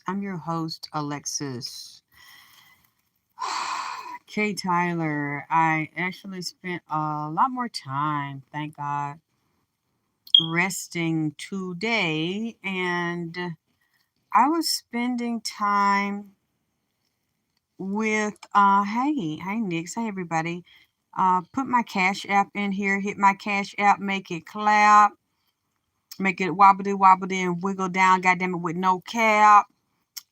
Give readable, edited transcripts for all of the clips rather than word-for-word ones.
I'm your host, Alexis. Kay Tyler. I actually spent a lot more time, thank God, resting today. And I was spending time with, hey, Nix, hey, everybody. Put my Cash App in here, hit my Cash App, make it clap, make it wobbly wobbly and wiggle down, goddamn it, with no cap.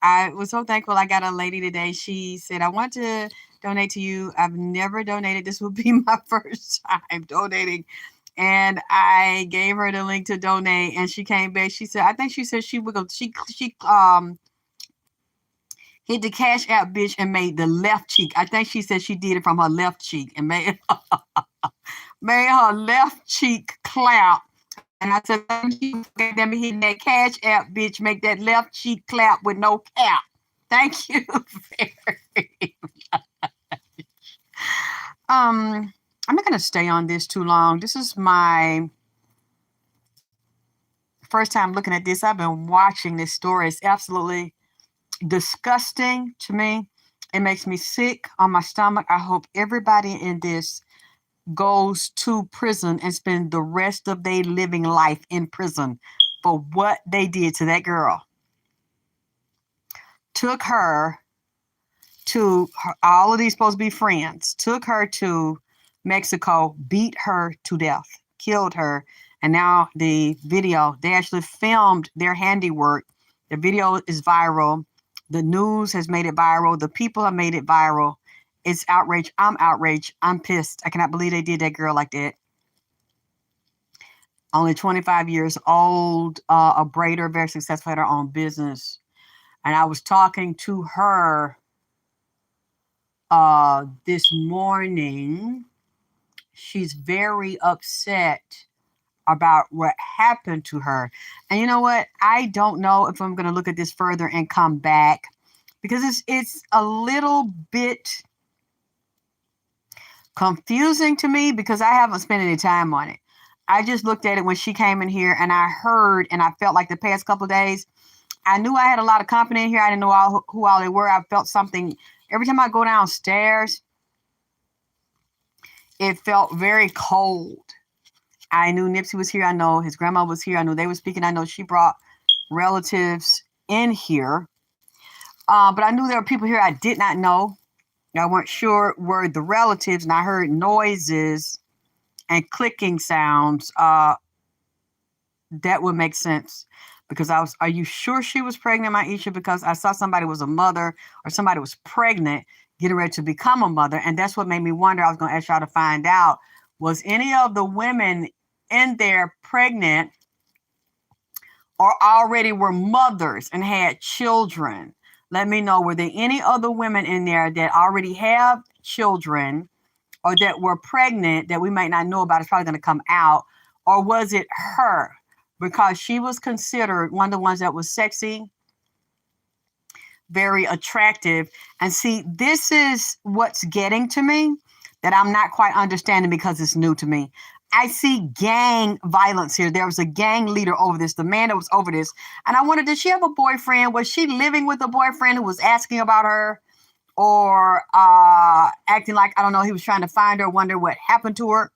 I was so thankful I got a lady today. She said, I want to donate to you. I've never donated. This will be my first time donating. And I gave her the link to donate and she came back. She said, I think she said she would go, she hit the cash app bitch and made the left cheek. I think she said she did it from her left cheek and made her left cheek clap. And I said, thank you for goddamn hitting that cash app, bitch. Make that left cheek clap with no cap. Thank you very I'm not gonna stay on this too long. This is my first time looking at this. I've been watching this story. It's absolutely disgusting to me. It makes me sick on my stomach. I hope everybody in this goes to prison and spend the rest of their living life in prison for what they did to that girl. Took her to all of these supposed to be friends, took her to Mexico, beat her to death, killed her. And now the video, they actually filmed their handiwork. The video is viral. The news has made it viral. The people have made it viral. It's outrage. I'm outraged. I'm pissed. I cannot believe they did that girl like that. Only 25 years old, a braider, very successful, had her own business. And I was talking to her this morning. She's very upset about what happened to her. And you know what? I don't know if I'm going to look at this further and come back because it's a little bit confusing to me because I haven't spent any time on it. I just looked at it when she came in here and I heard and I felt like the past couple of days, I knew I had a lot of company in here. I didn't know who all they were. I felt something. Every time I go downstairs, it felt very cold. I knew Nipsey was here. I know his grandma was here. I knew they were speaking. I know she brought relatives in here. But I knew there were people here I did not know. I weren't sure were the relatives, and I heard noises and clicking sounds. That would make sense because are you sure she was pregnant, Maisha? Because I saw somebody was a mother or somebody was pregnant, getting ready to become a mother. And that's what made me wonder. I was going to ask y'all to find out, was any of the women in there pregnant or already were mothers and had children? Let me know, were there any other women in there that already have children or that were pregnant that we might not know about? It's probably going to come out. Or was it her? Because she was considered one of the ones that was sexy, very attractive. And see, this is what's getting to me that I'm not quite understanding because it's new to me. I see gang violence here. There was a gang leader over this, the man that was over this. And I wondered, did she have a boyfriend? Was she living with a boyfriend who was asking about her or acting like, I don't know, he was trying to find her, wonder what happened to her?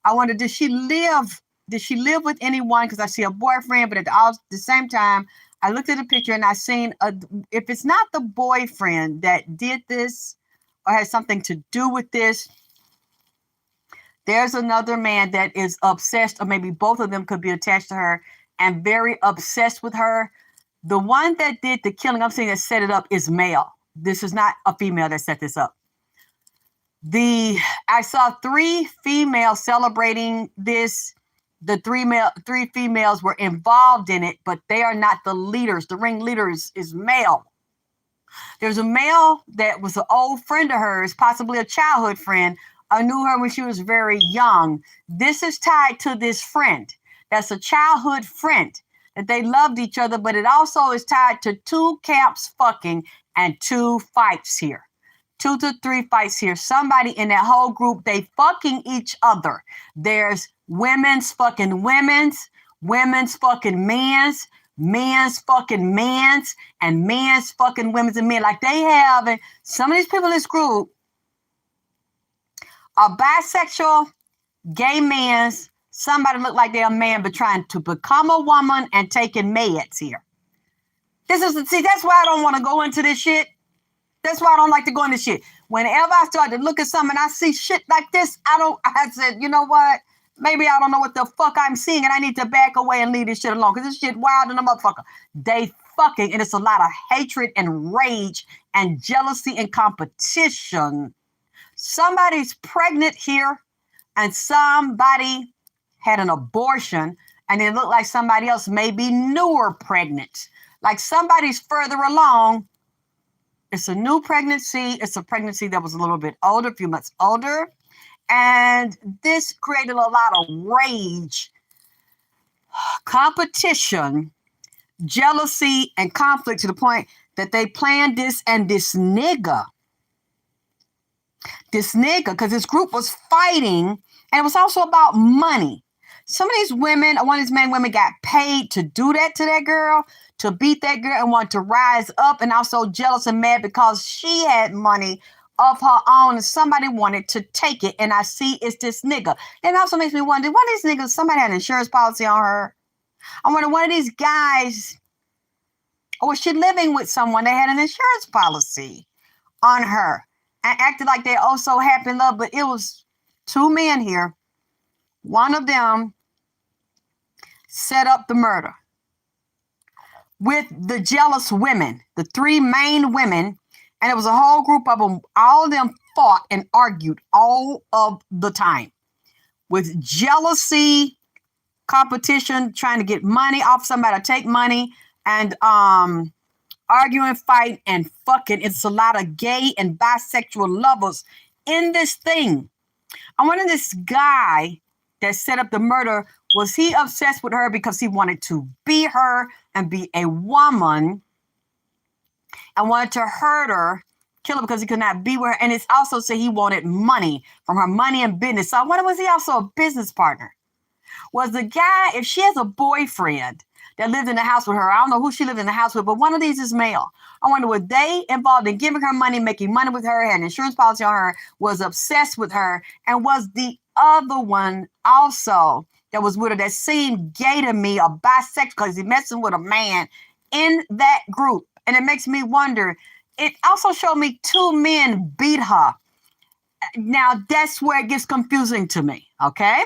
I wonder, did she live with anyone? Because I see a boyfriend, but at the same time, I looked at the picture and I seen, if it's not the boyfriend that did this or has something to do with this, there's another man that is obsessed, or maybe both of them could be attached to her and very obsessed with her. The one that did the killing, I'm saying that set it up, is male. This is not a female that set this up. I saw 3 females celebrating this. The three females were involved in it, but they are not the leaders. The ringleader is male. There's a male that was an old friend of hers, possibly a childhood friend. I knew her when she was very young. This is tied to this friend. That's a childhood friend that they loved each other, but it also is tied to 2 camps fucking and 2 fights here. 2 to 3 fights here. Somebody in that whole group, they fucking each other. There's women's fucking women's fucking men's men's fucking men's and men's fucking women's and men. Like they have, and some of these people in this group are bisexual, gay men's, somebody look like they're a man but trying to become a woman and taking meds here. See, that's why I don't want to go into this shit. That's why I don't like to go into shit. Whenever I start to look at something and I see shit like this, I said, you know what? Maybe I don't know what the fuck I'm seeing and I need to back away and leave this shit alone because this shit wild in a motherfucker. They fucking, and it's a lot of hatred and rage and jealousy and competition. Somebody's pregnant here and somebody had an abortion and it looked like somebody else may be newer pregnant. Like somebody's further along. It's a new pregnancy. It's a pregnancy that was a little bit older, a few months older. And this created a lot of rage, competition, jealousy, and conflict to the point that they planned this and this nigga, because this group was fighting and it was also about money. Some of these women, one of these men and women got paid to do that to that girl, to beat that girl and want to rise up and also jealous and mad because she had money of her own and somebody wanted to take it. And I see it's this nigga. And it also makes me wonder, one of these niggas, somebody had an insurance policy on her. I wonder one of these guys, or was she living with someone that had an insurance policy on her and acted like they also happy in love, but it was two men here. One of them set up the murder with the jealous women, the three main women, and it was a whole group of them. All of them fought and argued all of the time with jealousy, competition, trying to get money off somebody, take money, and arguing, fight, and fucking. It's a lot of gay and bisexual lovers in this thing. I wonder this guy that set up the murder, was he obsessed with her because he wanted to be her and be a woman and wanted to hurt her, kill her because he could not be with her? And it's also said he wanted money from her, money and business. So I wonder, was he also a business partner? Was the guy, if she has a boyfriend that lived in the house with her, I don't know who she lived in the house with, but one of these is male. I wonder, were they involved in giving her money, making money with her, had an insurance policy on her, was obsessed with her, and was the other one also that was with her that seemed gay to me, or bisexual, because he's messing with a man in that group? And it makes me wonder. It also showed me two men beat her. Now, that's where it gets confusing to me, okay?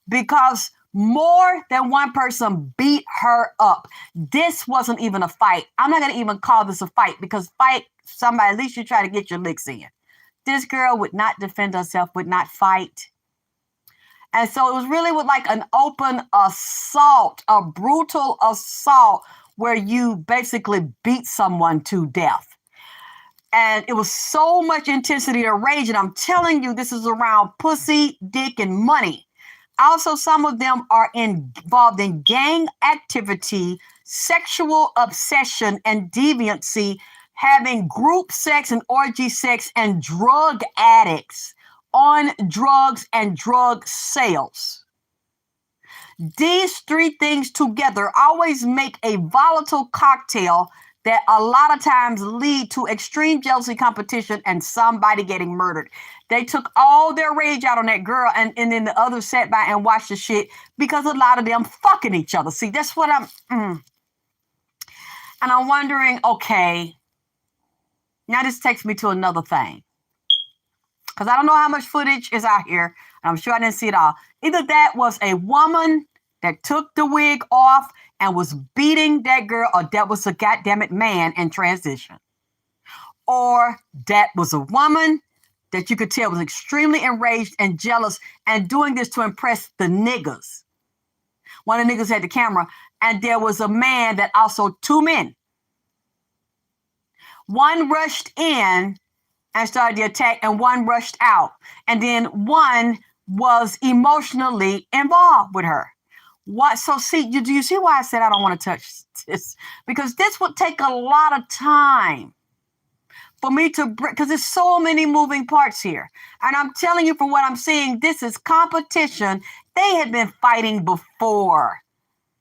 Because more than one person beat her up. This wasn't even a fight. I'm not going to even call this a fight, because fight somebody, at least you try to get your licks in. This girl would not defend herself, would not fight. And so it was really with like an open assault, a brutal assault where you basically beat someone to death. And it was so much intensity and rage. And I'm telling you, this is around pussy, dick, and money. Also, some of them are involved in gang activity, sexual obsession, and deviancy, having group sex and orgy sex, and drug addicts on drugs and drug sales. These three things together always make a volatile cocktail that a lot of times lead to extreme jealousy, competition, and somebody getting murdered. They took all their rage out on that girl, and then the others sat by and watched the shit because a lot of them fucking each other. See, that's what and I'm wondering, okay, now this takes me to another thing. Because I don't know how much footage is out here, and I'm sure I didn't see it all. Either that was a woman that took the wig off and was beating that girl, or that was a goddammit man in transition. Or that was a woman that you could tell was extremely enraged and jealous and doing this to impress the niggas. One of the niggas had the camera, and there was a man that also, two men. One rushed in and started the attack, and one rushed out. And then one was emotionally involved with her. What? So see, do you see why I said I don't want to touch this? Because this would take a lot of time for me to bring, because there's so many moving parts here. And I'm telling you, from what I'm seeing, this is competition. They had been fighting before.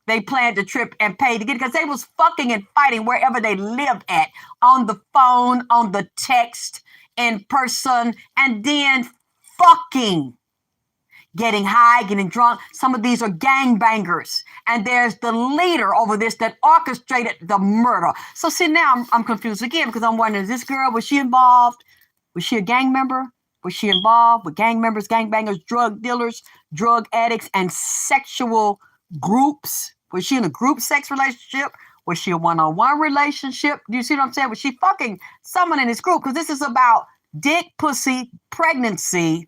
they planned the trip and paid to get it because they was fucking and fighting wherever they lived at, on the phone, on the text, in person, and then fucking getting high, getting drunk. Some of these are gangbangers. And there's the leader over this that orchestrated the murder. So see, now I'm confused again because I'm wondering, is this girl, was she involved? Was she a gang member? Was she involved with gang members, gangbangers, drug dealers, drug addicts, and sexual groups? Was she in a group sex relationship? Was she a one-on-one relationship? Do you see what I'm saying? Was she fucking someone in this group? Because this is about dick, pussy, pregnancy,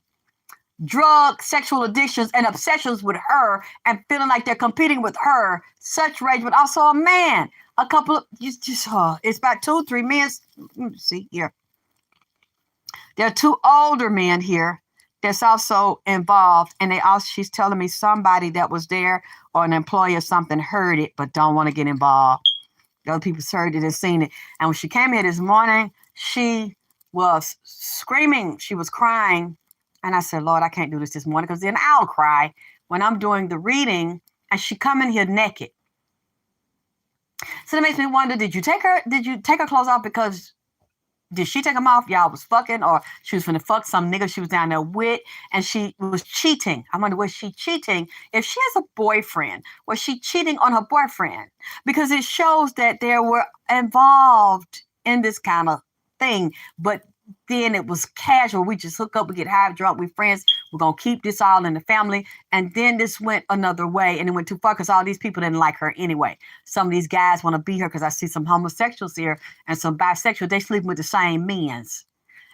drug, sexual addictions, and obsessions with her, and feeling like they're competing with her. Such rage, but also a man. A couple of, it's about 2, 3 men. Let me see here. There are 2 older men here that's also involved, and she's telling me somebody that was there or an employee or something heard it, but don't want to get involved. The other people heard it and seen it. And when she came here this morning, she was screaming. She was crying. And I said, Lord, I can't do this morning because then I'll cry when I'm doing the reading and she come in here naked. So that makes me wonder, did you take her clothes off because did she take them off? Y'all was fucking, or she was finna fuck some nigga she was down there with and she was cheating. I wonder, was she cheating? If she has a boyfriend, was she cheating on her boyfriend? Because it shows that they were involved in this kind of thing, but then it was casual. We just hook up, we get high, drunk, we friends. We're going to keep this all in the family. And then this went another way and it went too far because all these people didn't like her anyway. Some of these guys want to be her because I see some homosexuals here and some bisexuals. They sleeping with the same men's.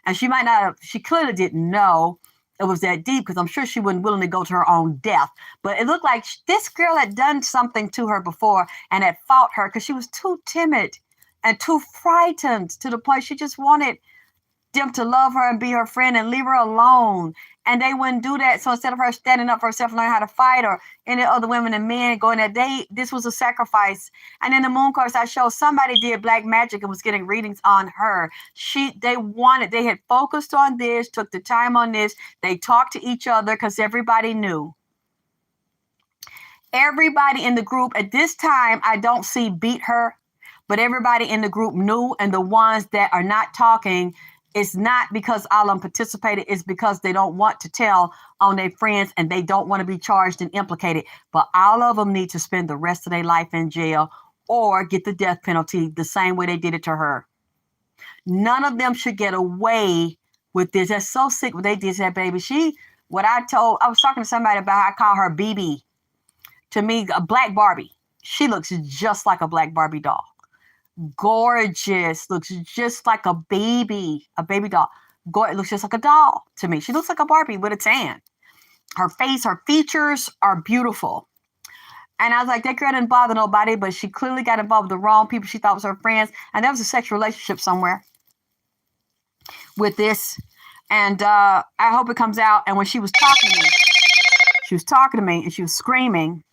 And she might not have, she clearly didn't know it was that deep because I'm sure she wasn't willing to go to her own death. But it looked like this girl had done something to her before and had fought her because she was too timid and too frightened to the point she just wanted them to love her and be her friend and leave her alone. And they wouldn't do that. So instead of her standing up for herself and learning how to fight, or any other women and men going that day, this was a sacrifice. And in the moon course, I showed somebody did black magic and was getting readings on her. They had focused on this, took the time on this. They talked to each other because everybody knew. Everybody in the group at this time, I don't see beat her, but everybody in the group knew. And the ones that are not talking, it's not because all of them participated. It's because they don't want to tell on their friends and they don't want to be charged and implicated. But all of them need to spend the rest of their life in jail or get the death penalty the same way they did it to her. None of them should get away with this. That's so sick what they did to that baby. I was talking to somebody about, I call her BB. To me, a black Barbie. She looks just like a black Barbie doll. Gorgeous, looks just like a baby doll. It looks just like a doll to me. She looks like a Barbie with a tan. Her face, her features are beautiful. And I was like, that girl didn't bother nobody, but she clearly got involved with the wrong people she thought was her friends. And there was a sexual relationship somewhere with this. And I hope it comes out. And when she was talking to me and she was screaming.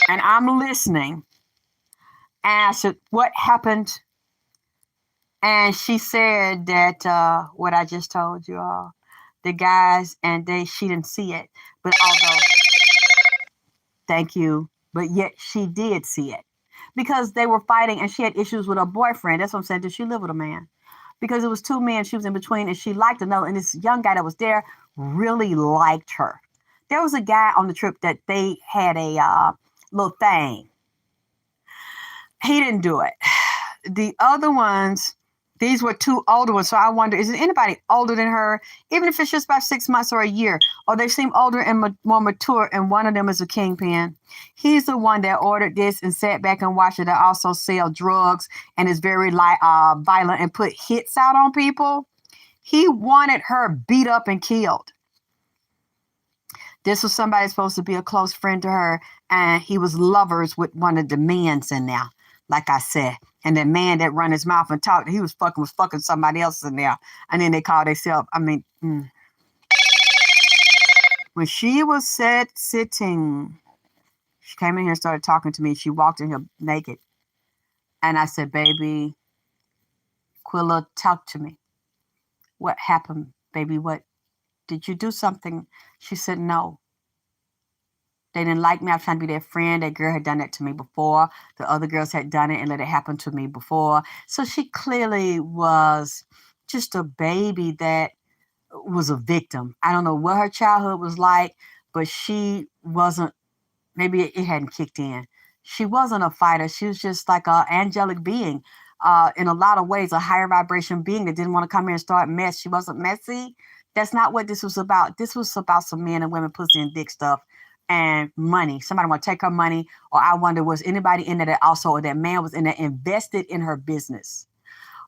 And I'm listening. And I said, what happened? And she said that what I just told you all, the guys, and she didn't see it. But thank you. But yet she did see it because they were fighting and she had issues with her boyfriend. That's what I'm saying. Did she live with a man? Because it was 2 men she was in between and she liked another. And this young guy that was there really liked her. There was a guy on the trip that they had a little thing. He didn't do it. The other ones, these were 2 older ones. So I wonder, is there anybody older than her? Even if it's just about 6 months or a year, or they seem older and more mature, and one of them is a kingpin. He's the one that ordered this and sat back and watched it. They also sell drugs and is very violent and put hits out on people. He wanted her beat up and killed. This was somebody supposed to be a close friend to her, and he was lovers with one of the men's in there. Like I said, and the man that run his mouth and talked, he was fucking somebody else in there. And then they called themselves, When she was sitting, she came in here and started talking to me. She walked in here naked. And I said, baby, Quilla, talk to me. What happened, baby? What, did you do something? She said, no. They didn't like me. I was trying to be their friend. That girl had done that to me before. The other girls had done it and let it happen to me before. So she clearly was just a baby that was a victim. I don't know what her childhood was like, but she wasn't, maybe it hadn't kicked in. She wasn't a fighter. She was just like an angelic being. In a lot of ways, a higher vibration being that didn't want to come here and start mess. She wasn't messy. That's not what this was about. This was about some men and women, pussy and dick stuff and money. Somebody want to take her money, or I wonder, was anybody in there that also, or that man was in there invested in her business?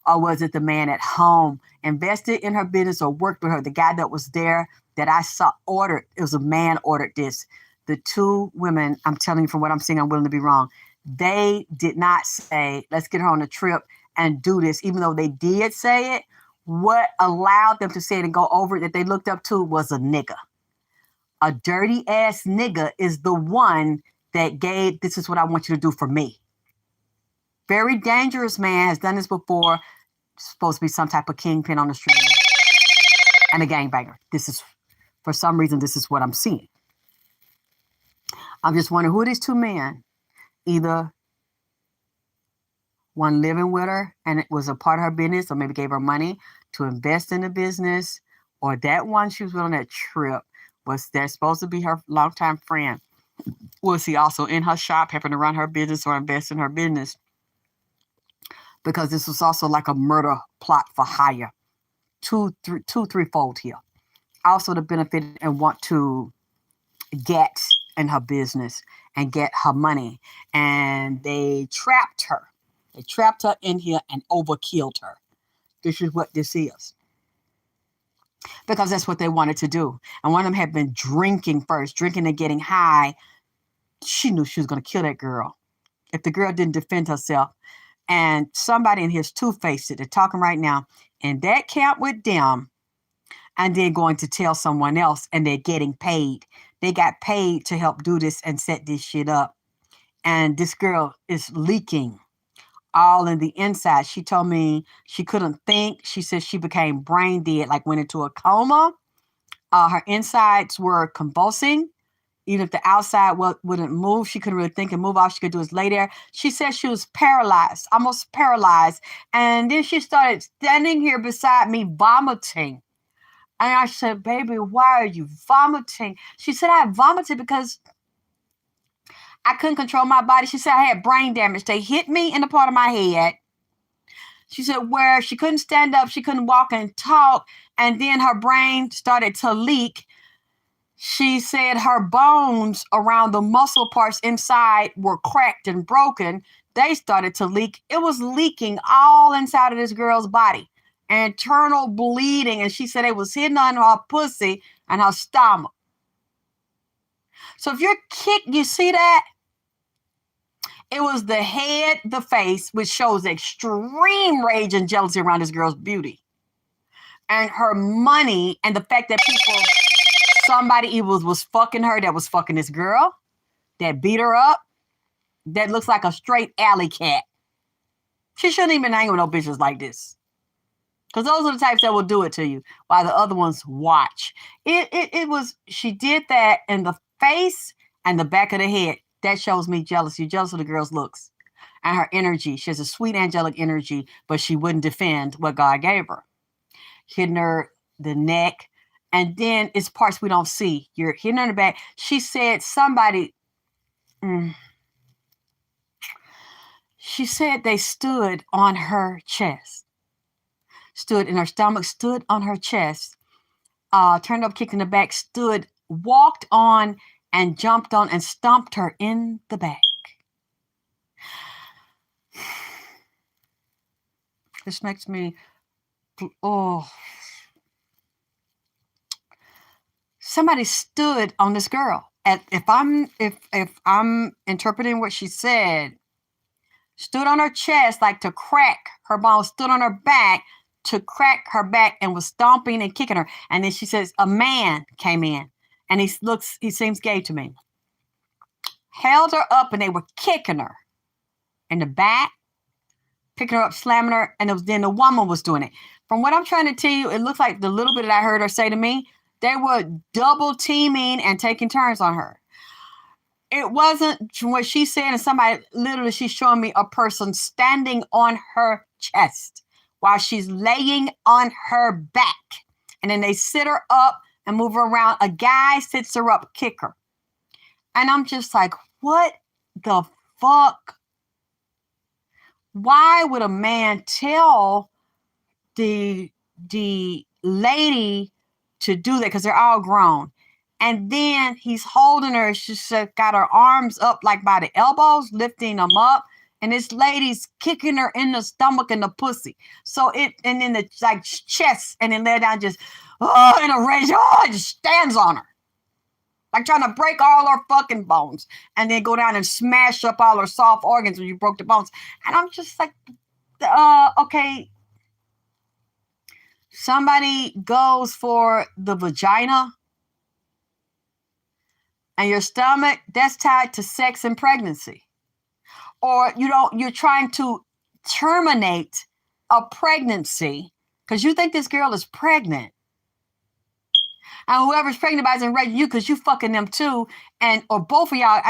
Or was it the man at home invested in her business or worked with her? The guy that was there that I saw ordered, it was a man ordered this. The two women, I'm telling you from what I'm seeing, I'm willing to be wrong. They did not say, let's get her on a trip and do this, even though they did say it. What allowed them to say it and go over it that they looked up to was a nigga. A dirty ass nigga is the one that gave, this is what I want you to do for me. Very dangerous man, has done this before. Supposed to be some type of kingpin on the street and a gangbanger. This is, for some reason, this is what I'm seeing. I'm just wondering who are these two men. Either one living with her and it was a part of her business, or maybe gave her money to invest in the business, or that one she was on that trip was they're supposed to be her longtime friend. Was he also in her shop, helping to run her business or invest in her business? Because this was also like a murder plot for hire. Threefold here. Also to benefit and want to get in her business and get her money. And they trapped her. They trapped her in here and overkilled her. This is what this is. Because that's what they wanted to do. And one of them had been drinking first, drinking and getting high. She knew she was going to kill that girl if the girl didn't defend herself. And somebody in his two-faced it, they're talking right now, in that camp with them, and they're going to tell someone else, and they're getting paid. They got paid to help do this and set this shit up. And this girl is leaking all in the inside. She told me she couldn't think. She said she became brain dead, like went into a coma. Her insides were convulsing. Even if the outside wouldn't move, she couldn't really think and move. All she could do is lay there. She said she was paralyzed, almost paralyzed. And then she started standing here beside me vomiting. And I said, baby, why are you vomiting? She said, I vomited because I couldn't control my body. She said I had brain damage. They hit me in the part of my head. She said where she couldn't stand up, she couldn't walk and talk. And then her brain started to leak. She said her bones around the muscle parts inside were cracked and broken. They started to leak. It was leaking all inside of this girl's body. Internal bleeding. And she said it was hidden on her pussy and her stomach. So if you're kicked, you see that? It was the head, the face, which shows extreme rage and jealousy around this girl's beauty. And her money and the fact that people... Somebody either was fucking her that was fucking this girl, that beat her up, that looks like a straight alley cat. She shouldn't even hang with no bitches like this. Because those are the types that will do it to you while the other ones watch. It was, she did that in the face and the back of the head. That shows me jealousy. You're jealous of the girl's looks and her energy. She has a sweet angelic energy, but she wouldn't defend what God gave her. Hitting her the neck. And then it's parts we don't see. You're hitting her in the back. She said somebody, she said they stood on her chest. Stood in her stomach, stood on her chest, turned up, kicked in the back, stood, walked on and jumped on and stomped her in the back. This makes me, somebody stood on this girl. And if I'm interpreting what she said, stood on her chest like to crack her bones, stood on her back to crack her back and was stomping and kicking her. And then she says a man came in and he seems gay to me. Held her up and they were kicking her in the back, picking her up, slamming her, and then the woman was doing it. From what I'm trying to tell you, it looks like the little bit that I heard her say to me, they were double teaming and taking turns on her. It wasn't what she said, and somebody literally, she's showing me a person standing on her chest while she's laying on her back. And then they sit her up and move her around. A guy sits her up, kick her. And I'm just like, what the fuck? Why would a man tell the lady to do that? Because they're all grown. And then he's holding her. She's got her arms up like by the elbows, lifting them up. And this lady's kicking her in the stomach and the pussy. So and then the like chest, and then lay down just, in a rage, it just stands on her. Like trying to break all her fucking bones. And then go down and smash up all her soft organs when you broke the bones. And I'm just like, okay. Somebody goes for the vagina and your stomach, that's tied to sex and pregnancy. Or you're trying to terminate a pregnancy because you think this girl is pregnant. And whoever's pregnant by isn't ready you because you fucking them too. Or both of y'all,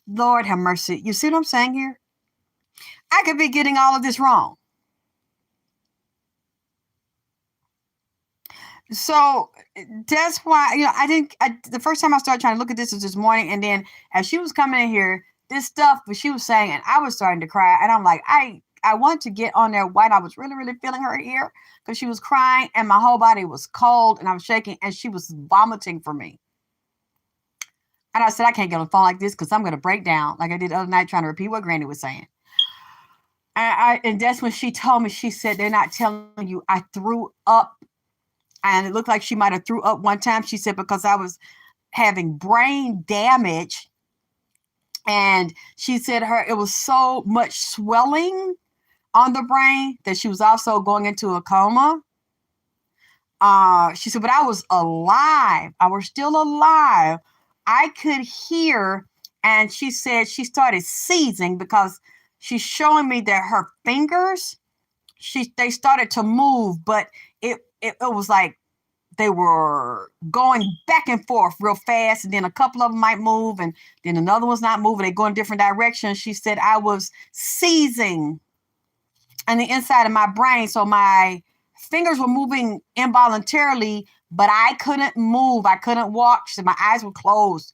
Lord have mercy. You see what I'm saying here? I could be getting all of this wrong. So that's why, the first time I started trying to look at this was this morning. And then as she was coming in here, this stuff that she was saying, and I was starting to cry. And I'm like, I wanted to get on there white. I was really, really feeling her ear because she was crying and my whole body was cold and I was shaking and she was vomiting for me. And I said, I can't get on the phone like this because I'm going to break down like I did the other night trying to repeat what Granny was saying. And that's when she told me, she said, they're not telling you I threw up. And it looked like she might have threw up one time. She said, because I was having brain damage. And she said it was so much swelling on the brain that she was also going into a coma. She said, but I was alive. I was still alive. I could hear. And she said she started seizing because she's showing me that her fingers, they started to move, but it was like they were going back and forth real fast. And then a couple of them might move and then another one's not moving. They go in different directions. She said I was seizing on the inside of my brain. So my fingers were moving involuntarily, but I couldn't move. I couldn't walk. She said my eyes were closed.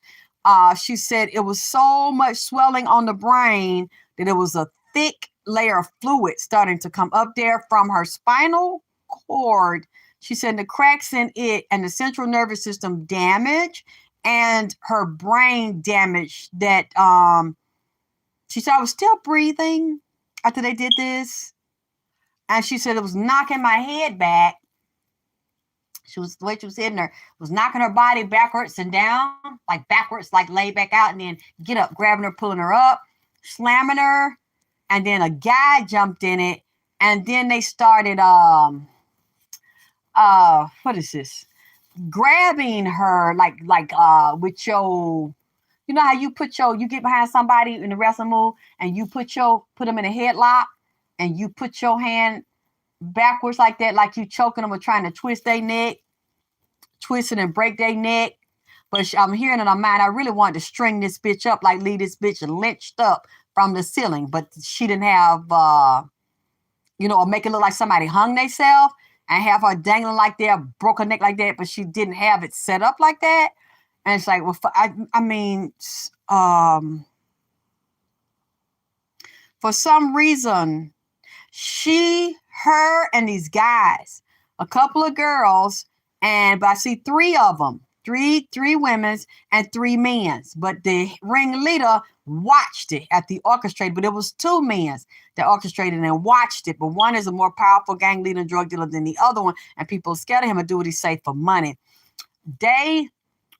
She said it was so much swelling on the brain that it was a thick layer of fluid starting to come up there from her spinal cord. She said the cracks in it and the central nervous system damage and her brain damage that she said I was still breathing after they did this. And she said it was knocking my head back. The way she was sitting there, was knocking her body backwards and down, like backwards, like lay back out and then get up, grabbing her, pulling her up, slamming her. And then a guy jumped in it. And then they started, what is this? Grabbing her like with your, you know how you you get behind somebody in the wrestling move and you put them in a headlock and you put your hand backwards like that, like you choking them or trying to twist their neck, twist it and break their neck. But I'm hearing in her mind, I really wanted to string this bitch up, like leave this bitch lynched up from the ceiling. But she didn't have, or make it look like somebody hung themselves and have her dangling like that, broke her neck like that, but she didn't have it set up like that. And it's like, well, for some reason, her and these guys, a couple of girls, but I see three of them, three women and three men. But the ringleader watched it at the orchestrated, but it was two men that orchestrated and watched it. But one is a more powerful gang leader and drug dealer than the other one, and people are scared of him and do what he say for money. They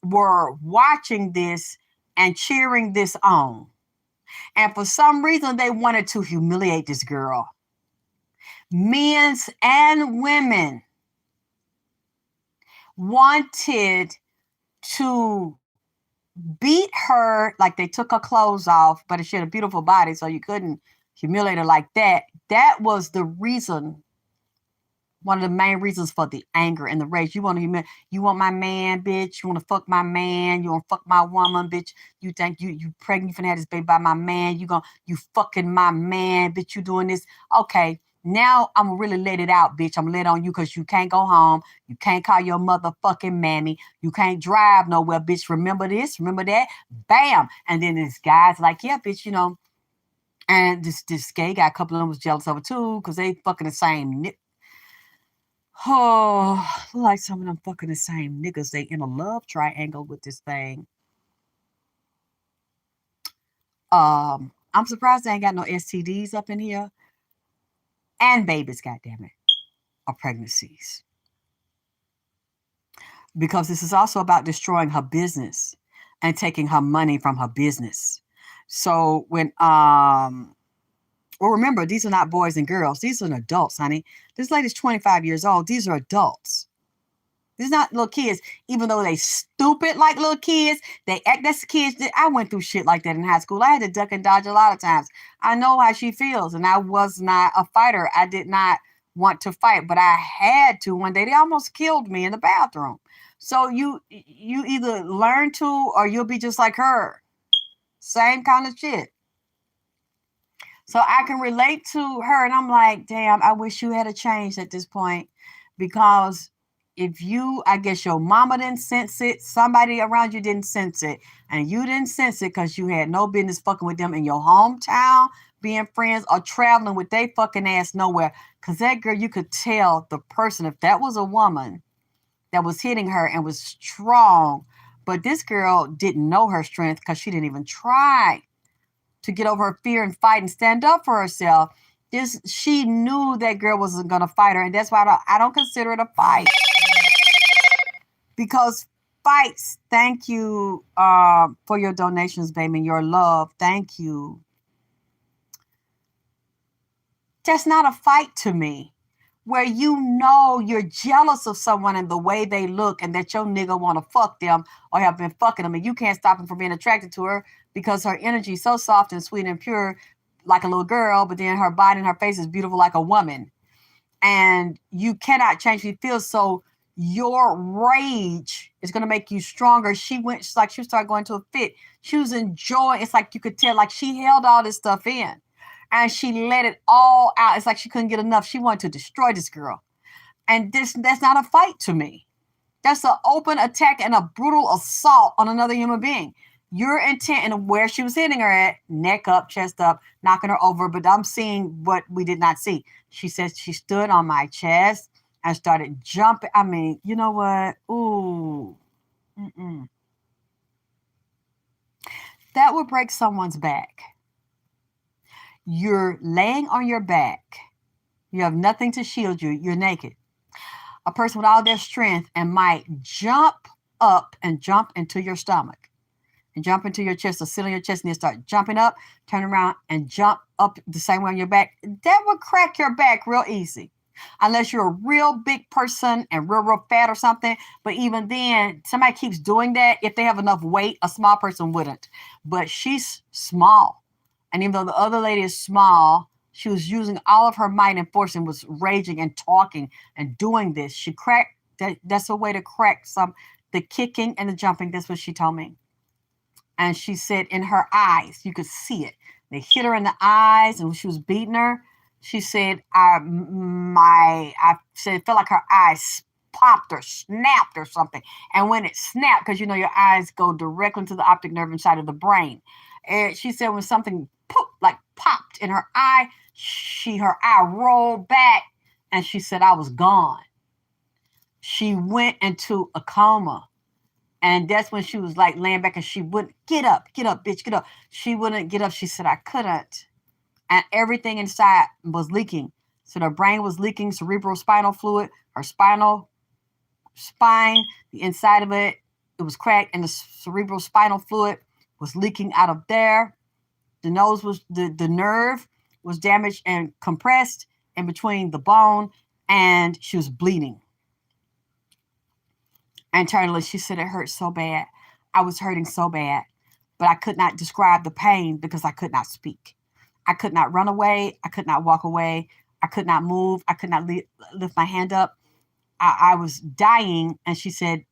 were watching this and cheering this on. And for some reason, they wanted to humiliate this girl. Men and women wanted to beat her like they took her clothes off, but she had a beautiful body, so you couldn't humiliate her like that. That was the reason One of the main reasons for the anger and the rage. You want my man, bitch. You want to fuck my man. You want to fuck my woman, bitch. You think you pregnant, you finna have this baby by my man. You fucking my man, bitch. You doing this. Okay, now I'm gonna really let it out, bitch. I'm gonna let it on you because you can't go home. You can't call your motherfucking mammy. You can't drive nowhere, bitch. Remember this, remember that. Bam. And then this guy's like, yeah, bitch, and this gay guy, a couple of them was jealous of it too, because they fucking the same Oh, like some of them fucking the same niggas. They in a love triangle with this thing. I'm surprised they ain't got no STDs up in here. And babies, goddammit, or pregnancies. Because this is also about destroying her business and taking her money from her business. So when well, remember, these are not boys and girls. These are adults, honey. This lady's 25 years old. These are adults. These not little kids, even though they stupid like little kids. They act, that's the kids that I went through shit like that in high school. I had to duck and dodge a lot of times. I know how she feels, and I was not a fighter. I did not want to fight, but I had to one day. They almost killed me in the bathroom. So you either learn to or you'll be just like her. Same kind of shit. So I can relate to her, and I'm like, damn, I wish you had a change at this point, because if I guess your mama didn't sense it, somebody around you didn't sense it, and you didn't sense it because you had no business fucking with them in your hometown, being friends, or traveling with they fucking ass nowhere. Because that girl, you could tell the person, if that was a woman that was hitting her and was strong, but this girl didn't know her strength because she didn't even try to get over her fear and fight and stand up for herself. She knew that girl wasn't gonna fight her, and that's why I don't consider it a fight. Because fights, thank you for your donations, baby, and your love. Thank you. That's not a fight to me. Where you're jealous of someone and the way they look, and that your nigga want to fuck them or have been fucking them, and you can't stop him from being attracted to her because her energy is so soft and sweet and pure like a little girl, but then her body and her face is beautiful like a woman. And you cannot change how you feel. So your rage is going to make you stronger. She started going to a fit. She was enjoying. It's like you could tell, like she held all this stuff in. And she let it all out. It's like she couldn't get enough. She wanted to destroy this girl. And that's not a fight to me. That's an open attack and a brutal assault on another human being. Your intent and where she was hitting her at, neck up, chest up, knocking her over. But I'm seeing what we did not see. She says she stood on my chest and started jumping. I mean, you know what? Ooh. Mm-mm. That would break someone's back. You're laying on your back. You have nothing to shield you. You're naked. A person with all their strength and might jump up and jump into your stomach and jump into your chest or sit on your chest and then start jumping up, turn around and jump up the same way on your back. That would crack your back real easy. Unless you're a real big person and real fat or something. But even then, somebody keeps doing that. If they have enough weight, a small person wouldn't. But she's small. And even though the other lady is small, she was using all of her might and force and was raging and talking and doing this. She cracked. That's a way to crack the kicking and the jumping. That's what she told me. And she said in her eyes, you could see it. They hit her in the eyes, and when she was beating her, she said, I said it felt like her eyes popped or snapped or something. And when it snapped, because your eyes go directly into the optic nerve inside of the brain. And she said when something popped in her eye, her eye rolled back, and she said I was gone. She went into a coma. And that's when she was like laying back, and she wouldn't get up, bitch, get up. She wouldn't get up. She said I couldn't. And everything inside was leaking. So her brain was leaking cerebral spinal fluid, her spine, the inside of it was cracked, and the cerebral spinal fluid was leaking out of there. The nose the nerve was damaged and compressed in between the bone, and she was bleeding. Internally, she said it hurt so bad. I was hurting so bad, but I could not describe the pain because I could not speak. I could not run away. I could not walk away. I could not move. I could not lift my hand up. I was dying. And she said,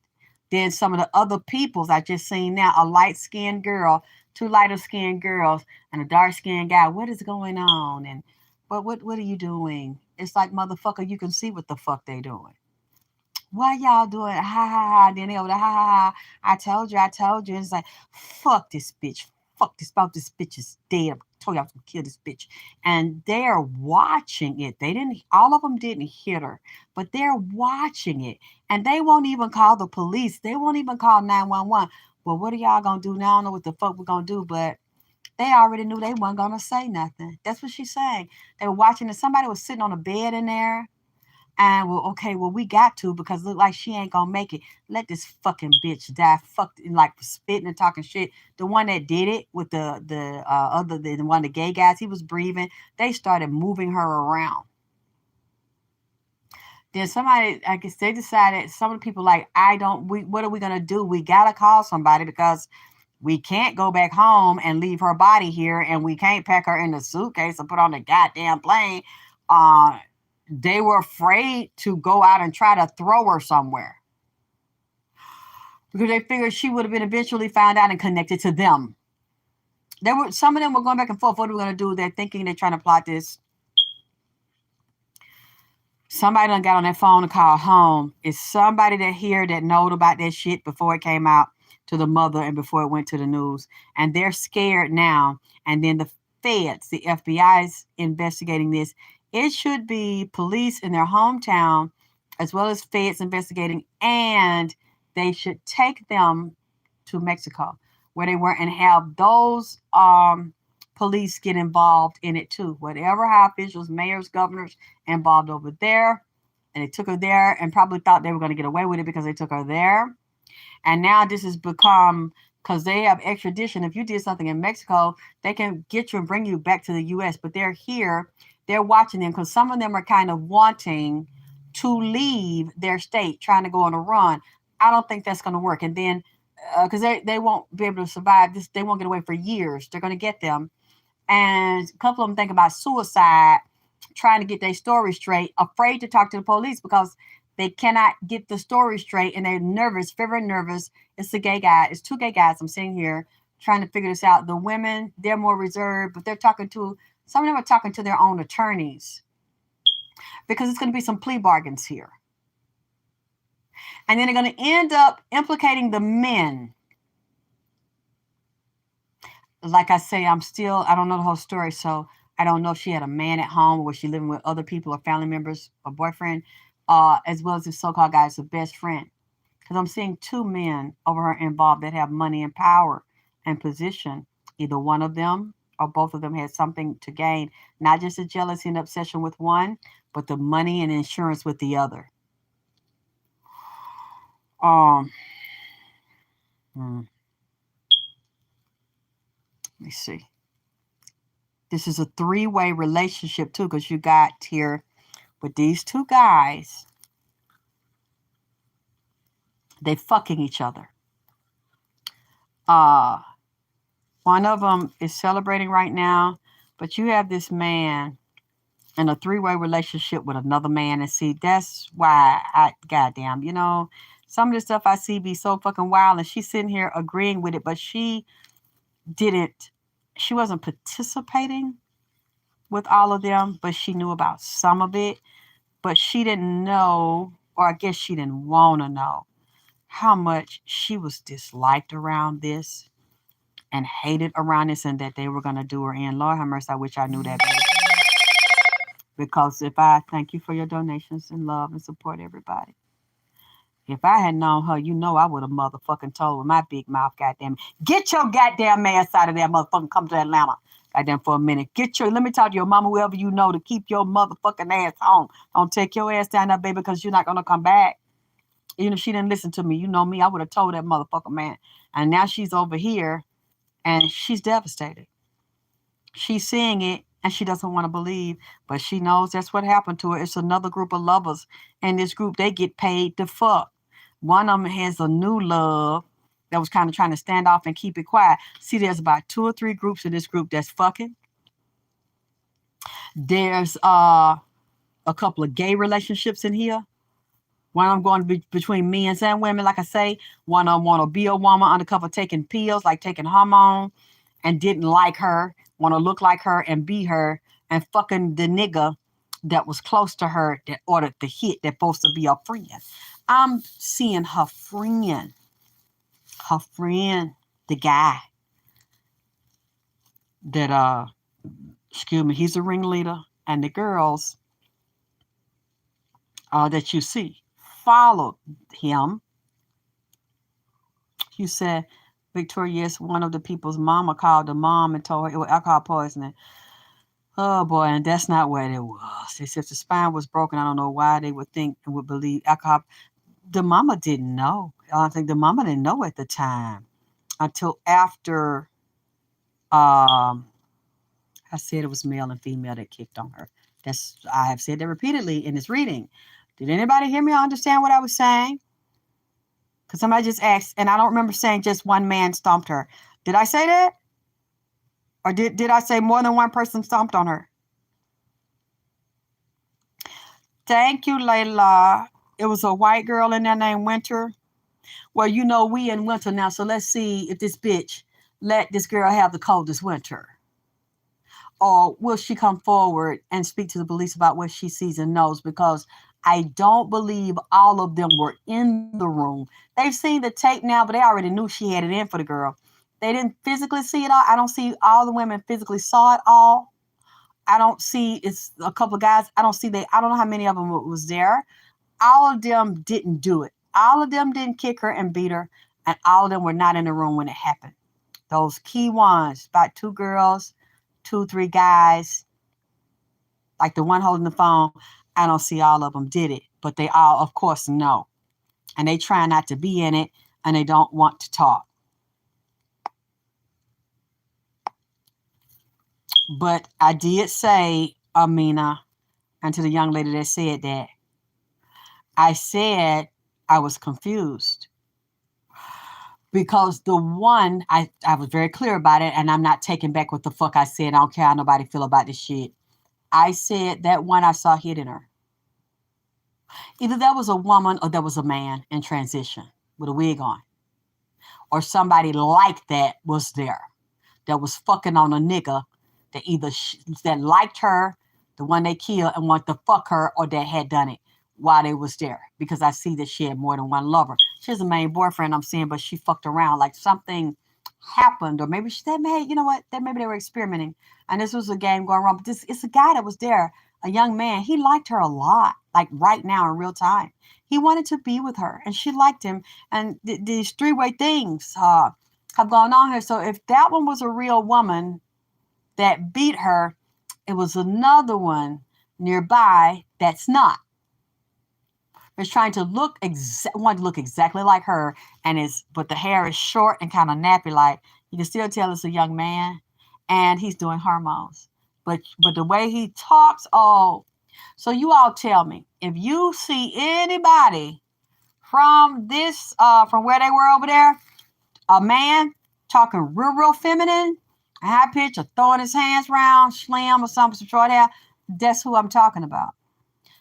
then some of the other peoples I just seen now, a light-skinned girl, two lighter-skinned girls, and a dark-skinned guy. What is going on? And what are you doing? It's like, motherfucker, you can see what the fuck they doing. Why y'all doing? Ha ha ha. Then they over there, ha ha ha. I told you, I told you. And it's like, fuck this bitch. Fuck this about this bitch is dead. I told you I was gonna kill this bitch. And they're watching it. They didn't, all of them didn't hit her, but they're watching it. And they won't even call the police. They won't even call 911. Well, what are y'all gonna do now? I don't know what the fuck we're gonna do, but they already knew they weren't gonna say nothing. That's what she's saying. They were watching it. Somebody was sitting on a bed in there. And well, okay, well, we got to because look like she ain't gonna make it. Let this fucking bitch die. Fuck, like spitting and talking shit. The one that did it with the one of the gay guys, he was breathing. They started moving her around. Then somebody, I guess they decided. Some of the people like, what are we gonna do? We gotta call somebody because we can't go back home and leave her body here, and we can't pack her in the suitcase and put on the goddamn plane. They were afraid to go out and try to throw her somewhere because they figured she would have been eventually found out and connected to them. Some of them were going back and forth. What are we going to do? They're thinking they're trying to plot this. Somebody done got on their phone and called home. It's somebody that here that knowed about that shit before it came out to the mother and before it went to the news. And they're scared now. And then the feds, the FBI is investigating this. It should be police in their hometown as well as feds investigating, and they should take them to Mexico where they were and have those police get involved in it too. Whatever high officials, mayors, governors involved over there, and they took her there and probably thought they were going to get away with it because they took her there. And now this has become, because they have extradition. If you did something in Mexico, they can get you and bring you back to the U.S., but they're here. They're watching them because some of them are kind of wanting to leave their state, trying to go on a run. I don't think that's going to work. And then, because they won't be able to survive this, they won't get away for years. They're going to get them. And a couple of them think about suicide, trying to get their story straight, afraid to talk to the police because they cannot get the story straight and they're nervous, very nervous. It's the gay guy. It's two gay guys. I'm sitting here trying to figure this out. The women, they're more reserved, but they're talking to, some of them are talking to their own attorneys because it's going to be some plea bargains here. And then they're going to end up implicating the men. Like I say, I don't know the whole story, so I don't know if she had a man at home or was she living with other people or family members or boyfriend, as well as the so-called guy is a best friend. Because I'm seeing two men over her involved that have money and power and position. Either one of them or both of them had something to gain, not just a jealousy and obsession with one, but the money and insurance with the other. Let me see. This is a three-way relationship too, because you got here with these two guys. They fucking each other. One of them is celebrating right now, but you have this man in a three-way relationship with another man. And see, that's why goddamn, some of the stuff I see be so fucking wild. And she's sitting here agreeing with it, but she wasn't participating with all of them, but she knew about some of it. But she didn't know, or I guess she didn't want to know, how much she was disliked around this and hated around this, and that they were going to do her in. Lord have mercy, I wish I knew that, baby. Because if I thank you for your donations and love and support, everybody. If I had known her, I would have motherfucking told her with my big mouth, goddamn. Get your goddamn ass out of there, motherfucking come to Atlanta. Goddamn, for a minute. Let me talk to your mama, whoever you know, to keep your motherfucking ass home. Don't take your ass down there, baby, because you're not going to come back. Even if she didn't listen to me, you know me, I would have told that motherfucker, man. And now she's over here, and she's devastated. She's seeing it, and she doesn't want to believe, but she knows that's what happened to her. It's another group of lovers. And this group, they get paid to fuck. One of them has a new love that was kind of trying to stand off and keep it quiet. See, there's about 2 or 3 groups in this group that's fucking. There's a couple of gay relationships in here. One of them going to be between men and women, like I say. One of them want to be a woman undercover taking pills, like taking hormone, and didn't like her, want to look like her and be her, and fucking the nigga that was close to her that ordered the hit that's supposed to be a friend. I'm seeing her friend, the guy that excuse me, he's a ringleader, and the girls that you see followed him. You said, Victoria, yes, one of the people's mama called the mom and told her it was alcohol poisoning. Oh boy, and that's not what it was. They said if the spine was broken, I don't know why they would think and would believe alcohol. The mama didn't know. I think the mama didn't know at the time until after I said it was male and female that kicked on her. I have said that repeatedly in this reading. Did anybody hear me or understand what I was saying? Because somebody just asked, and I don't remember saying just one man stomped her. Did I say that? Or did I say more than one person stomped on her? Thank you, Layla. It was a white girl in there named Winter. Well, you know, we in winter now, so let's see if this bitch let this girl have the coldest winter. Or will she come forward and speak to the police about what she sees and knows? Because I don't believe all of them were in the room. They've seen the tape now, but they already knew she had it in for the girl. They didn't physically see it all. I don't see all the women physically saw it all. I don't see, it's a couple of guys. I don't know how many of them was there. All of them didn't do it. All of them didn't kick her and beat her. And all of them were not in the room when it happened. Those key ones, about 2 girls, 2, 3 guys, like the one holding the phone, I don't see all of them did it, but they all, of course, know. And they try not to be in it, and they don't want to talk. But I did say, Amina, and to the young lady that said that, I said I was confused. Because the one, I was very clear about it, and I'm not taking back what the fuck I said. I don't care how nobody feel about this shit. I said that one I saw hitting her. Either that was a woman or that was a man in transition with a wig on. Or somebody like that was there that was fucking on a nigga that either that liked her, the one they killed, and wanted to fuck her, or that had done it while they was there. Because I see that she had more than one lover. She has a main boyfriend, I'm saying, but she fucked around. Like something happened, or maybe you know what? Maybe they were experimenting, and this was a game going wrong. But it's a guy that was there, a young man. He liked her a lot, like right now in real time. He wanted to be with her, and she liked him. And these 3-way things have gone on here. So if that one was a real woman that beat her, it was another one nearby that's not. It's trying to look exactly like her, but the hair is short and kind of nappy. Like you can still tell it's a young man, and he's doing hormones. But the way he talks, so you all tell me if you see anybody from this, from where they were over there, a man talking real feminine, high pitch, or throwing his hands around, slim or something, some short hair. That's who I'm talking about.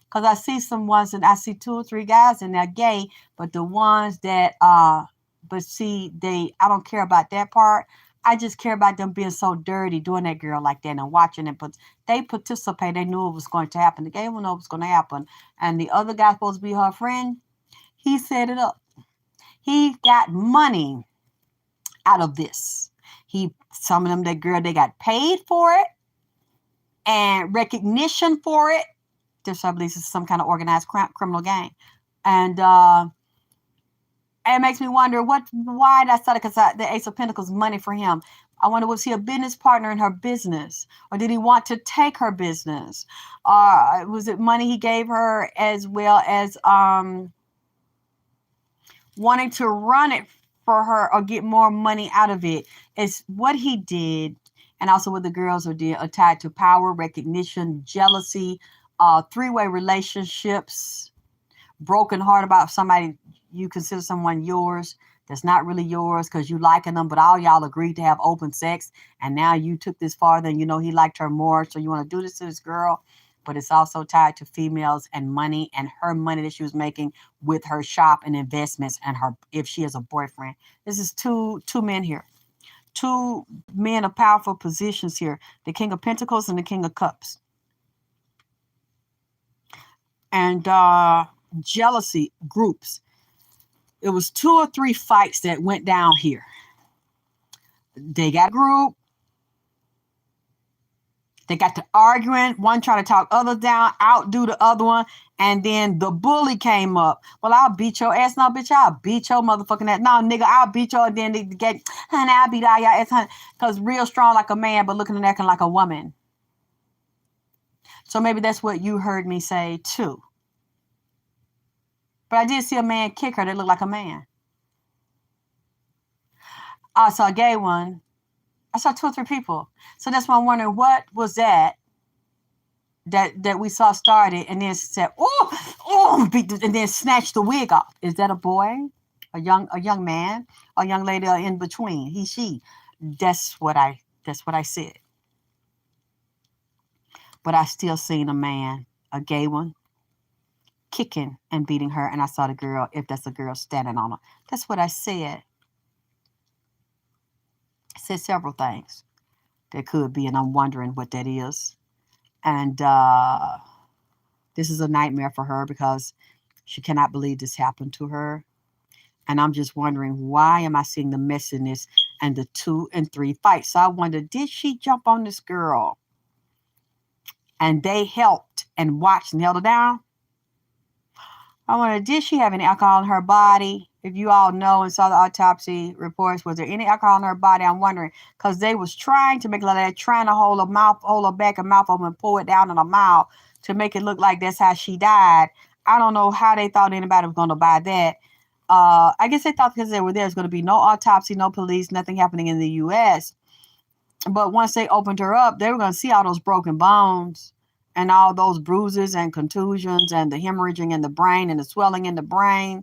Because I see some ones, and I see 2 or 3 guys, and they're gay, but the ones that, I don't care about that part. I just care about them being so dirty, doing that girl like that and watching it. But they participate. They knew it was going to happen. The gay one knew it was going to happen. And the other guy supposed to be her friend, he set it up. He got money out of this. Some of them, that girl, they got paid for it and recognition for it. This, I believe, is some kind of organized criminal gang. And it makes me wonder why I started, because the Ace of Pentacles, money for him. I wonder, was he a business partner in her business? Or did he want to take her business? Was it money he gave her, as well as wanting to run it for her or get more money out of it? It's what he did, and also what the girls are tied to power, recognition, jealousy, 3-way relationships, broken heart about somebody you consider someone yours that's not really yours because you liking them, but all y'all agreed to have open sex, and now you took this farther and you know he liked her more, so you want to do this to this girl. but it's also tied to females and money and her money that she was making with her shop and investments and her if she has a boyfriend. This is two men here. Two men of powerful positions here. The King of Pentacles and the King of Cups. And jealousy groups. It was 2 or 3 fights that went down here. They got a group. They got to arguing, one trying to talk other down, outdo the other one, and then the bully came up. Well, I'll beat your ass. No, bitch, I'll beat your motherfucking ass. No, nigga, I'll beat your, and then they get, honey, I'll beat all your ass, honey. Because real strong like a man, but looking and acting like a woman. So maybe that's what you heard me say, too. But I did see a man kick her that looked like a man. I saw a gay one. I saw 2 or 3 people. So that's why I'm wondering, what was that we saw started and then said, oh, and then snatched the wig off. Is that a boy? A young man? A young lady or in between? He, she. That's what I said. But I still seen a man, a gay one, kicking and beating her. And I saw the girl, if that's a girl, standing on her. That's what I said. I said several things that could be, and I'm wondering what that is. And this is a nightmare for her because she cannot believe this happened to her. And I'm just wondering, why am I seeing the messiness and the 2 and 3 fights? So I wonder, did she jump on this girl and they helped and watched and held her down? I wonder, did she have any alcohol in her body? If you all know and saw the autopsy reports, was there any alcohol in her body? I'm wondering, because they was trying to make it like that, trying to hold her back, her mouth open, and pull it down in her mouth to make it look like that's how she died. I don't know how they thought anybody was going to buy that. I guess they thought because they were there, there's going to be no autopsy, no police, nothing happening in the U.S. But once they opened her up, they were going to see all those broken bones and all those bruises and contusions and the hemorrhaging in the brain and the swelling in the brain.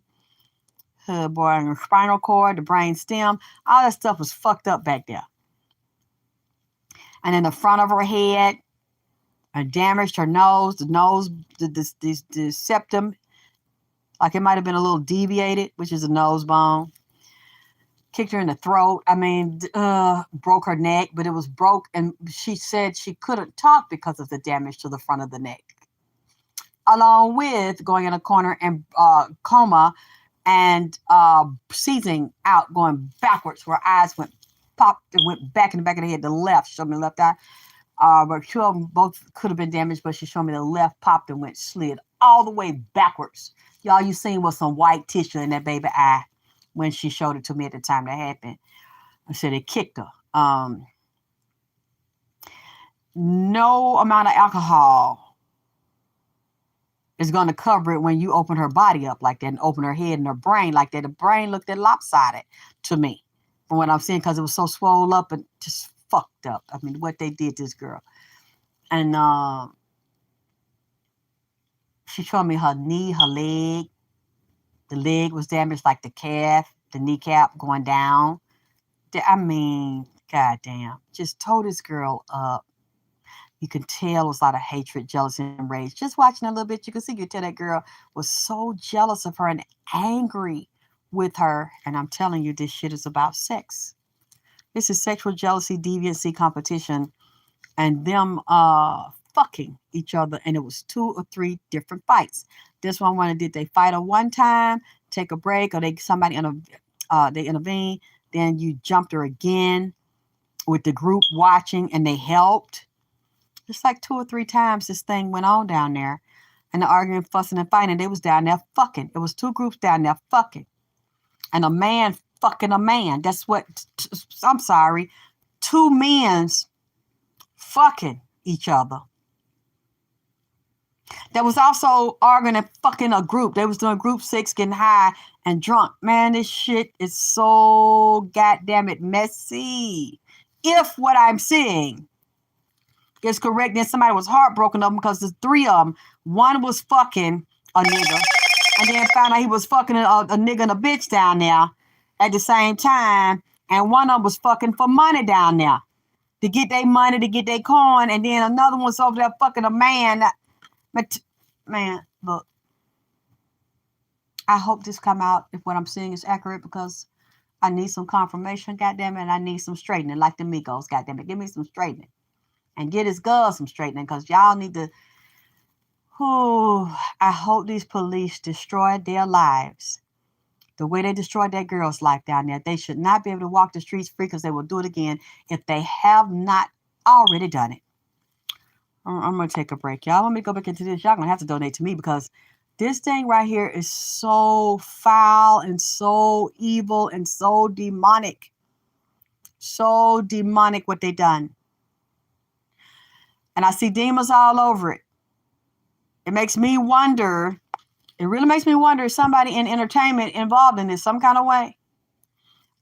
Boy, and the spinal cord, the brain stem, all that stuff was fucked up back there. And in the front of her head, damaged her nose, the septum, like it might have been a little deviated, which is a nose bone. Kicked her in the throat. I mean, broke her neck, but it was broke. And she said she couldn't talk because of the damage to the front of the neck. Along with going in a corner and coma and seizing out, going backwards, where eyes went popped and went back in the back of the head, the left, showed me the left eye. But 2 of them both could have been damaged, but she showed me the left popped and went slid all the way backwards. Y'all, you seen was some white tissue in that baby eye when she showed it to me at the time that happened. I said it kicked her. No amount of alcohol is going to cover it when you open her body up like that and open her head and her brain like that. The brain looked lopsided to me from what I'm seeing because it was so swollen up and just fucked up. I mean, what they did to this girl. And she showed me her knee, her leg. The leg was damaged like the calf, the kneecap going down. I mean, goddamn. Just tore this girl up. You can tell it was a lot of hatred, jealousy, and rage. Just watching a little bit, you can see, you tell that girl was so jealous of her and angry with her. And I'm telling you, this shit is about sex. This is sexual jealousy, deviancy, competition, and them fucking each other. And it was 2 or 3 different fights. This one, did they fight her one time, take a break, or they intervene? Then you jumped her again with the group watching, and they helped. Just like 2 or 3 times this thing went on down there. And the arguing, fussing, and fighting, they was down there fucking. It was 2 groups down there fucking. And a man fucking a man. That's what, I'm sorry, 2 men's fucking each other. There was also arguing and fucking a group. They was doing group 6, getting high and drunk. Man, this shit is so goddamn it messy. If what I'm seeing is correct, then somebody was heartbroken of them because there's 3 of them. One was fucking a nigga, and then found out he was fucking a nigga and a bitch down there at the same time. And one of them was fucking for money down there to get their money, to get their coin. And then another one's over there fucking a man. But, man, look, I hope this come out if what I'm seeing is accurate because I need some confirmation, goddamn it, and I need some straightening, like the Migos, goddamn it. Give me some straightening. And get his girl some straightening because y'all need to. I hope these police destroy their lives the way they destroyed that girl's life down there. They should not be able to walk the streets free because they will do it again if they have not already done it. I'm going to take a break, y'all. Let me go back into this. Y'all going to have to donate to me because this thing right here is so foul and so evil and so demonic. So demonic what they done. And I see demons all over it. It makes me wonder, it really makes me wonder, is somebody in entertainment involved in this some kind of way?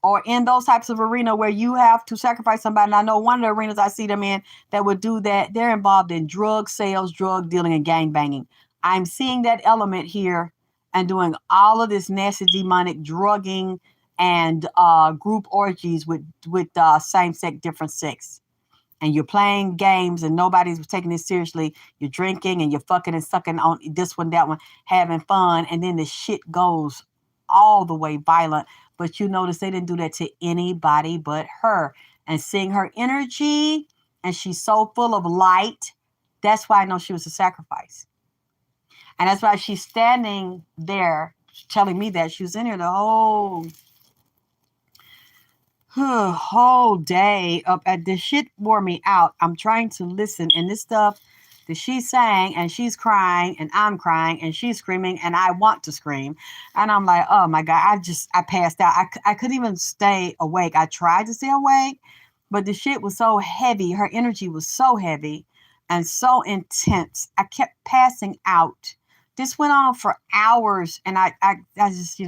Or in those types of arena where you have to sacrifice somebody. And I know one of the arenas I see them in that would do that, they're involved in drug sales, drug dealing, and gang banging. I'm seeing that element here and doing all of this nasty demonic drugging and group orgies with same-sex, different sex. And you're playing games and nobody's taking it seriously. You're drinking and you're fucking and sucking on this one, that one, having fun. And then the shit goes all the way violent. But you notice they didn't do that to anybody but her. And seeing her energy, and she's so full of light, that's why I know she was a sacrifice. And that's why she's standing there telling me that she was in here the whole day up at this shit wore me out. I'm trying to listen, and this stuff that she's saying, and she's crying, and I'm crying, and she's screaming, and I want to scream. And I'm like, oh my God, I passed out. I couldn't even stay awake. I tried to stay awake, but the shit was so heavy. Her energy was so heavy and so intense. I kept passing out. This went on for hours, and I just,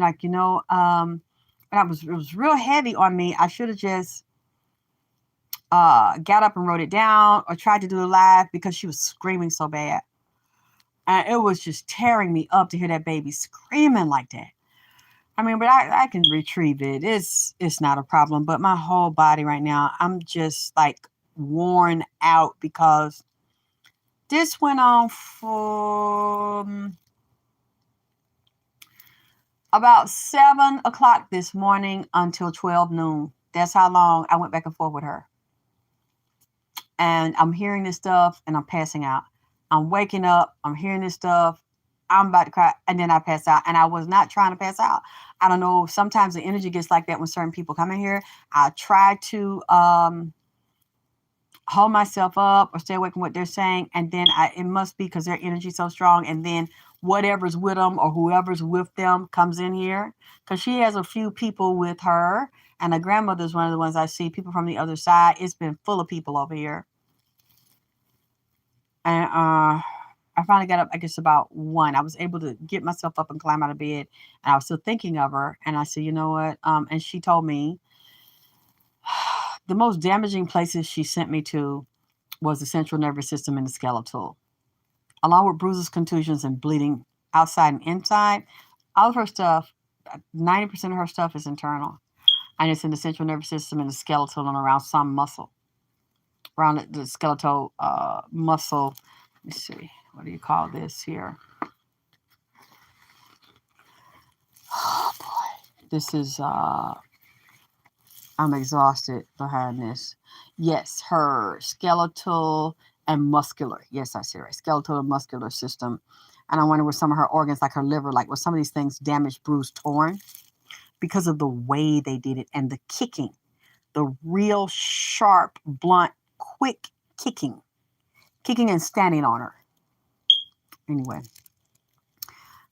and it was real heavy on me. I should have just got up and wrote it down or tried to do it live because she was screaming so bad. And it was just tearing me up to hear that baby screaming like that. I mean, but I can retrieve it. It's not a problem. But my whole body right now, I'm just like worn out because this went on for about 7 o'clock this morning until 12 noon. That's how long I went back and forth with her. And I'm hearing this stuff and I'm passing out. I'm waking up. I'm hearing this stuff. I'm about to cry. And then I pass out. And I was not trying to pass out. I don't know. Sometimes the energy gets like that when certain people come in here. I try to hold myself up or stay away from what they're saying. And then it must be because their energy is so strong. And then whatever's with them or whoever's with them comes in here. Because she has a few people with her. And the grandmother's one of the ones I see. People from the other side. It's been full of people over here. And I finally got up, I guess, about 1. I was able to get myself up and climb out of bed. And I was still thinking of her. And I said, you know what? And she told me the most damaging places she sent me to was the central nervous system and the skeletal. Along with bruises, contusions, and bleeding outside and inside. All of her stuff, 90% of her stuff is internal. And it's in the central nervous system and the skeletal and around some muscle. Around the skeletal muscle. Let me see. What do you call this here? Oh, boy. This is, I'm exhausted behind this. Yes, her skeletal and muscular. Yes, I see right. Skeletal and muscular system. And I wonder where some of her organs, like her liver, like were some of these things damaged, bruised, torn because of the way they did it and the kicking. The real sharp, blunt, quick kicking and standing on her. Anyway,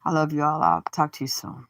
I love you all. I'll talk to you soon.